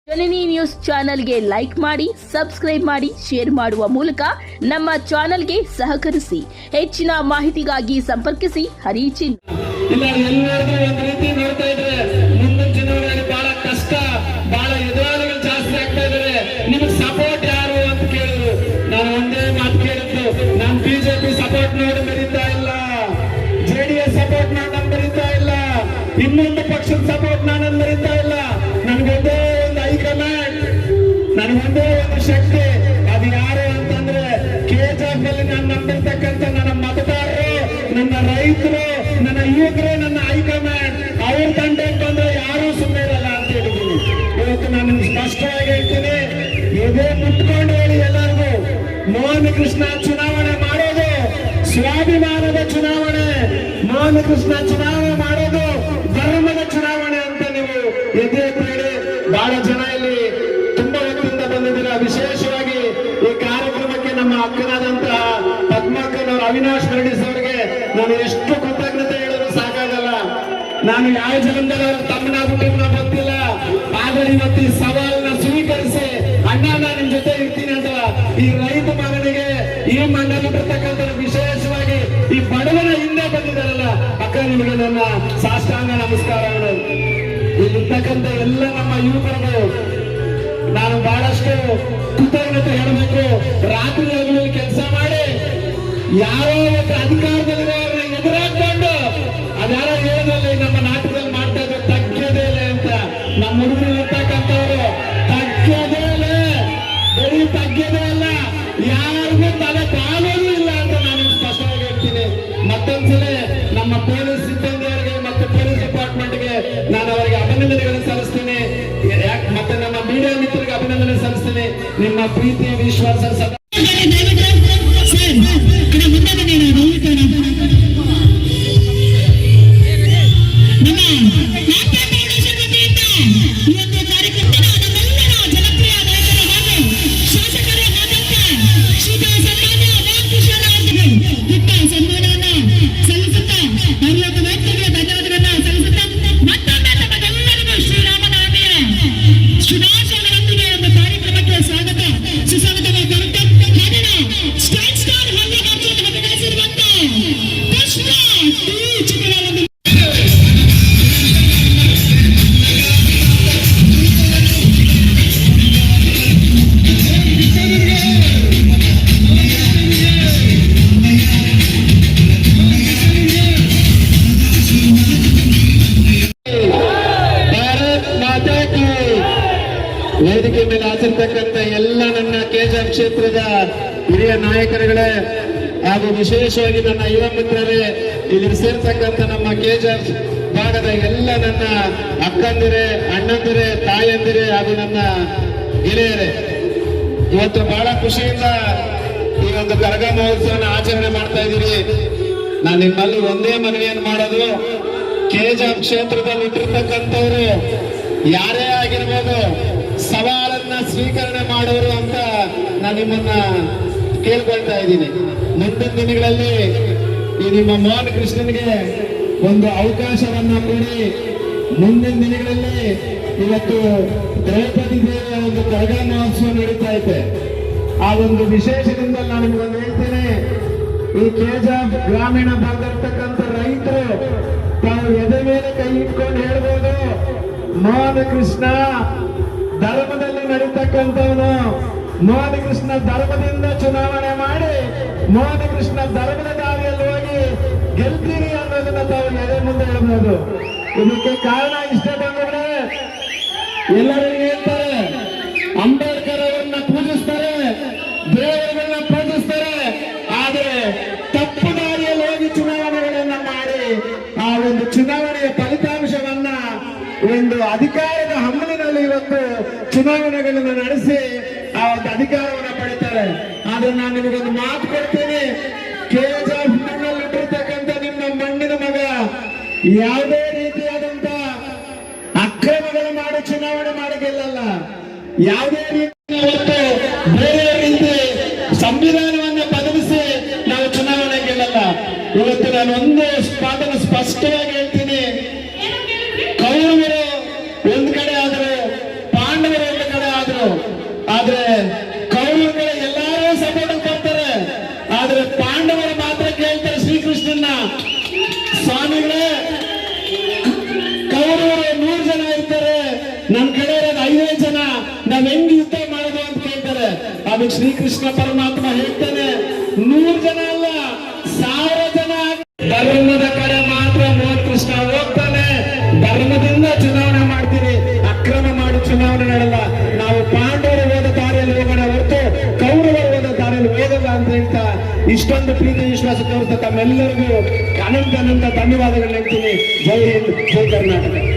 ಜನನಿ news ಚಾನೆಲ್ಗೆ like ಮಾಡಿ, subscribe ಮಾಡಿ, ಶೇರ್ ಮಾಡುವ ಮೂಲಕ ನಮ್ಮ ಚಾನೆಲ್ಗೆ ಸಹಕರಿಸಿ. ಹೆಚ್ಚಿನ ಮಾಹಿತಿಗಾಗಿ ಸಂಪರ್ಕಿಸಿ ಹರಿಚಿನ್. ಇಲ್ಲ ಎಲ್ಲರಿಗೂ ಒಂದು ರೀತಿ ನೋಡ್ತಾ ಇದ್ರೆ ಮುಂದಿನ ಚುನಾವಣೆಯಲ್ಲಿ ಬಹಳ ಕಷ್ಟ, ಬಹಳ ಎದುರಾಳಿಗಳು ಜಾಸ್ತಿ ಆಗ್ತಾ ಇದ್ದಾರೆ. ನಿಮಗೆ ಸಪೋರ್ಟ್ ಯಾರು ಅಂತ ಕೇಳಿದ್ರು. ನಾನು ಒಂದೇ ಮಾತು ಕೇಳಿದ್ದು, ನಾನು ಬಿಜೆಪಿ ಸಪೋರ್ಟ್ ನೋಡಿ ಬರೀತಾ ಇಲ್ಲ, ಜೆಡಿಎಸ್ ಸಪೋರ್ಟ್ ನಾನು ಬರೀತಾ ಇಲ್ಲ, ಇನ್ನೊಂದು ಪಕ್ಷದ ಸಪೋರ್ಟ್ ನಾನು ಬರೀತಾ ಇಲ್ಲ. ನನಗೊಂದೇ ಒಂದು ಹೈಕಮಾಂಡ್, ನನಗೊಂದೇ ಒಂದು ಶಕ್ತಿ. ಅದು ಯಾರು ಅಂತಂದ್ರೆ ಕೆಜಿಎಫ್ ಅಲ್ಲಿ ನಾನು ನಂಬಿರ್ತಕ್ಕಂಥ ನನ್ನ ಮತದಾರರು, ನನ್ನ ರೈತರು, ನನ್ನ ಯುವಕರು, ನನ್ನ ಹೈಕಮಾಂಡ್. ಅವ್ರ ತಂಡಕ್ಕೆ ಬಂದ್ರೆ ಯಾರು ಸುಮ್ಮನೆ ಇರಲ್ಲ ಅಂತ ಹೇಳಿದ್ದೀನಿ. ಇವತ್ತು ನಾನು ಸ್ಪಷ್ಟವಾಗಿ ಹೇಳ್ತೀನಿ, ಇದೇ ಮುಟ್ಕೊಂಡು ಹೇಳಿ ಎಲ್ಲರಿಗೂ, ಮೋಹನ ಕೃಷ್ಣ ಚುನಾವಣೆ ಮಾಡೋದು ಸ್ವಾಭಿಮಾನದ ಚುನಾವಣೆ, ಮೋಹನ ಕೃಷ್ಣ ಚುನಾವಣೆ ಮಾಡೋದು ಧರ್ಮದ ಚುನಾವಣೆ ಅಂತ ನೀವು ಎದೆ ಹೇಳಿ. ಬಹಳ ಜನ ಇಲ್ಲಿ ತುಂಬಾ ಹೊತ್ತಿಂದ ಬಂದಿದ್ದೀರಾ. ವಿಶೇಷವಾಗಿ ಈ ಕಾರ್ಯಕ್ರಮಕ್ಕೆ ನಮ್ಮ ಅಕ್ಕನಾದಂತಹ ಪದ್ಮಕ್ಕನವರು, ಅವಿನಾಶ್ ರೆಡ್ಡಿಸ್ ಅವರಿಗೆ ನಾನು ಎಷ್ಟು ಕೃತಜ್ಞತೆ ಹೇಳಿದ್ರು ಸಾಕಾಗಲ್ಲ. ನಾನು ಯಾವ ಜನ್ಮದಲ್ಲಿ ಅವ್ರ ತಮ್ಮನಾಗ್ಬಿಟ್ಟು ಗೊತ್ತಿಲ್ಲ, ಆದ್ರೆ ಇವತ್ತು ಈ ಸವಾಲನ್ನ ಸ್ವೀಕರಿಸಿ ಅಣ್ಣ ನಾನು ನಿಮ್ ಜೊತೆ ಇರ್ತೀನಿ ಅಂತ ಈ ರೈತ ಮಗನಿಗೆ ಈ ಮಣ್ಣಲ್ಲಿರ್ತಕ್ಕಂಥ ವಿಶೇಷವಾಗಿ ಈ ಬಡವನ ಹಿಂದೆ ಬಂದಿದ್ದಾರಲ್ಲ ಅಕ್ಕ, ನಿಮಗೆ ನನ್ನ ಸಾಷ್ಟಾಂಗ ನಮಸ್ಕಾರಗಳು. ಇಲ್ಲಿರ್ತಕ್ಕಂಥ ಎಲ್ಲ ನಮ್ಮ ಯುವಕರು ನಾನು ಬಹಳಷ್ಟು ಕೃತಜ್ಞತೆ ಹೇಳಬೇಕು. ರಾತ್ರಿ ಹಗಲು ಕೆಲಸ ಮಾಡಿ ಯಾರೋ ಒಂದು ಅಧಿಕಾರದಲ್ಲಿರೋರನ್ನ ಎದುರಾಕೊಂಡು ಅದ್ಯಾರೋ ಹೇಳಿದ್ರಲ್ಲಿ ನಮ್ಮ ನಾಟಕದಲ್ಲಿ ಮಾಡ್ತಾ ಇದ್ರು, ತಗ್ಗದೇ ಇಲ್ಲ ಅಂತ. ನಮ್ಮ ಹುಡುಗರು ಇರ್ತಕ್ಕಂಥವ್ರು ತಗ್ಗದೇ ಇಲ್ಲ, ಬರೀ ತಗ್ಗದೇ ಇಲ್ಲ, ಯಾರಿಗೂ ತಲೆ ಬಾಗೋದು ಇಲ್ಲ ಅಂತ ನಾನು ಸ್ಪಷ್ಟವಾಗಿ ಹೇಳ್ತೀನಿ. ಮತ್ತೊಂದ್ಸಲ ನಮ್ಮ ಪೊಲೀಸ್ ಸಿಬ್ಬಂದಿಯವರಿಗೆ ಮತ್ತು ಪೊಲೀಸ್ ಡಿಪಾರ್ಟ್ಮೆಂಟ್ಗೆ ನಾನು ಅವರಿಗೆ ಅಭಿನಂದನೆಗಳನ್ನು ಸಲ್ಲಿಸ್ತೀನಿ. ಮತ್ತೆ ನಮ್ಮ ಮೀಡಿಯಾ ಮಿತ್ರರಿಗೆ ಅಭಿನಂದನೆ ಸಲ್ಲಿಸ್ತೀನಿ. ನಿಮ್ಮ ಪ್ರೀತಿ ವಿಶ್ವಾಸ ವೇದಿಕೆ ಮೇಲೆ ಹಾಸಿರ್ತಕ್ಕಂಥ ಎಲ್ಲ ನನ್ನ ಕೆಜಿಎಫ್ ಕ್ಷೇತ್ರದ ಹಿರಿಯ ನಾಯಕರುಗಳೇ ಹಾಗೂ ವಿಶೇಷವಾಗಿ ನನ್ನ ಯುವ ಮಿತ್ರರೇ, ಇಲ್ಲಿ ಸೇರ್ತಕ್ಕಂಥ ನಮ್ಮ ಕೆಜಿಎಫ್ ಭಾಗದ ಎಲ್ಲ ನನ್ನ ಅಕ್ಕಂದಿರೇ, ಅಣ್ಣಂದಿರೇ, ತಾಯಂದಿರೇ ಹಾಗೂ ನನ್ನ ಗೆಳೆಯರೇ, ಇವತ್ತು ಬಹಳ ಖುಷಿಯಿಂದ ಈ ಒಂದು ಕರಗ ಮಹೋತ್ಸವನ ಆಚರಣೆ ಮಾಡ್ತಾ ಇದ್ದೀರಿ. ನಾನು ನಿಮ್ಮಲ್ಲಿ ಒಂದೇ ಮನವಿಯನ್ನು ಮಾಡೋದು, ಕೆಜಿಎಫ್ ಕ್ಷೇತ್ರದಲ್ಲಿ ಇಟ್ಟಿರ್ತಕ್ಕಂಥವ್ರು ಯಾರೇ ಆಗಿರ್ಬೋದು, ಸವಾಲನ್ನ ಸ್ವೀಕರಣೆ ಮಾಡೋರು ಅಂತ ನಾನು ನಿಮ್ಮನ್ನ ಕೇಳ್ಕೊಳ್ತಾ ಇದ್ದೀನಿ. ಮುಂದಿನ ದಿನಗಳಲ್ಲಿ ಈ ನಿಮ್ಮ ಮೋಹನ ಕೃಷ್ಣನಿಗೆ ಒಂದು ಅವಕಾಶವನ್ನ ಕೊಡಿ. ಮುಂದಿನ ದಿನಗಳಲ್ಲಿ ಇವತ್ತು ದ್ರೌಪದಿ ದೇವಿಯ ಒಂದು ಕರಗ ಮಹೋತ್ಸವ ನಡೀತಾ ಇದೆ. ಆ ಒಂದು ವಿಶೇಷದಿಂದ ನಾನು ನಿಮ್ಗೊಂದು ಹೇಳ್ತೇನೆ, ಈ ಕೆಜಿಎಫ್ ಗ್ರಾಮೀಣ ಭಾಗದಲ್ಲಿರ್ತಕ್ಕಂಥ ರೈತರು ತಾವು ಎದೆ ಮೇಲೆ ಕೈ ಇಟ್ಕೊಂಡು ಹೇಳ್ಬೋದು, ಮೋಹನ ಕೃಷ್ಣ ಧರ್ಮದಲ್ಲಿ ನಡೀತಕ್ಕಂಥವನು, ಮೋಹನ ಕೃಷ್ಣ ಧರ್ಮದಿಂದ ಚುನಾವಣೆ ಮಾಡಿ ಮೋಹನ ಕೃಷ್ಣ ಧರ್ಮದ ದಾರಿಯಲ್ಲಿ ಹೋಗಿ ಗೆಲ್ತೀರಿ ಅನ್ನೋದನ್ನ ತಾವು ಎದೆ ಮುಂದೆ ಹೇಳ್ಬೋದು. ಇದಕ್ಕೆ ಕಾರಣ ಇಷ್ಟೇ ಬಂದ್ರೆ, ಎಲ್ಲರೂ ಹೇಳ್ತಾರೆ ಅಂಬೇಡ್ಕರ್ ಅವರನ್ನ ಪೂಜಿಸ್ತಾರೆ, ದೇವರುಗಳನ್ನ ಪೂಜಿಸ್ತಾರೆ, ಆದ್ರೆ ತಪ್ಪು ದಾರಿಯಲ್ಲಿ ಹೋಗಿ ಚುನಾವಣೆಗಳನ್ನ ಮಾಡಿ ಆ ಒಂದು ಚುನಾವಣೆಯ ಫಲಿತಾಂಶವನ್ನ ಒಂದು ಅಧಿಕಾರದ ಹಮ್ಮಲಿನಲ್ಲಿ ಇವತ್ತು ಚುನಾವಣೆಗಳನ್ನು ನಡೆಸಿ ಆ ಒಂದು ಅಧಿಕಾರವನ್ನ ಪಡಿತಾರೆ. ಆದ್ರೆ ನಾನು ನಿಮಗೊಂದು ಮಾತು ಕೊಡ್ತೇನೆ, ಕೆಜಿಎಫ್ ನನ್ನಲ್ಲಿಟ್ಟಿರ್ತಕ್ಕಂಥ ನಿಮ್ಮ ಮಣ್ಣಿನ ಮಗ ಯಾವುದೇ ರೀತಿಯಾದಂತ ಅಕ್ರಮಗಳು ಮಾಡಿ ಚುನಾವಣೆ ಮಾಡಿ ಗೆಲ್ಲಲ್ಲ. ಯಾವುದೇ ರೀತಿ ಹೊರತು ಬೇರೆ ರೀತಿ ಸಂವಿಧಾನವನ್ನ ಬದಲಿಸಿ ನಾವು ಚುನಾವಣೆ ಗೆಲ್ಲಲ್ಲ. ಇವತ್ತು ನಾನು ಒಂದು ಮಾತನ್ನು ಸ್ಪಷ್ಟವಾಗಿ ಹೇಳ್ತೀನಿ, ಕೌರವರು ಒಂದ್ ಕಡೆ ಆದ್ರೆ ಪಾಂಡವರು ಆದ್ರೆ ಕೌರವರುಗಳು ಎಲ್ಲಾರು ಸಪೋರ್ಟ್ ಕೊಡ್ತಾರೆ, ಆದ್ರೆ ಪಾಂಡವರು ಮಾತ್ರ ಕೇಳ್ತಾರೆ ಶ್ರೀಕೃಷ್ಣನ, ಸ್ವಾಮಿಗಳೇ ಕೌರವರು 100 ಜನ ಇರ್ತಾರೆ, ನನ್ ಕಡೆ ಇರೋದು 5 ಜನ, ನಾವ್ ಹೆಂಗ್ ಯುದ್ಧ ಮಾಡೋದು ಅಂತ ಕೇಳ್ತಾರೆ. ಅದಕ್ಕೆ ಶ್ರೀಕೃಷ್ಣ ಪರಮಾತ್ಮ ಹೇಳ್ತಾನೆ 100 ಜನ ಅಲ್ಲ 1000 ಜನ. ಧರ್ಮದ ಕಡೆ ಮಾತ್ರ ಕೃಷ್ಣ ಹೋಗ್ತಾನೆ. ಧರ್ಮದಿಂದ ಚುನಾವಣೆ ಮಾಡ್ತೀರಿ, ಅಕ್ರಮ ಮಾಡಿ ಚುನಾವಣೆ ಮಾಡಲ್ಲ. ನಾವು ಪಾಂಡವರು ಹೋದ ದಾರಿಯಲ್ಲಿ ಹೋಗೋಣ ಹೊರತು ಕೌರವರು ಹೋದ ದಾರಿಯಲ್ಲಿ ಹೋಗಲ್ಲ ಅಂತ ಹೇಳ್ತಾ ಇಷ್ಟೊಂದು ಪ್ರೀತಿ ವಿಶ್ವಾಸ ತೋರಿಸ್ತಾ ತಮ್ಮೆಲ್ಲರಿಗೂ ಅನಂತ ಧನ್ಯವಾದಗಳು ಹೇಳ್ತೀನಿ. ಜೈ ಹಿಂದ್, ಜೈ ಕರ್ನಾಟಕ.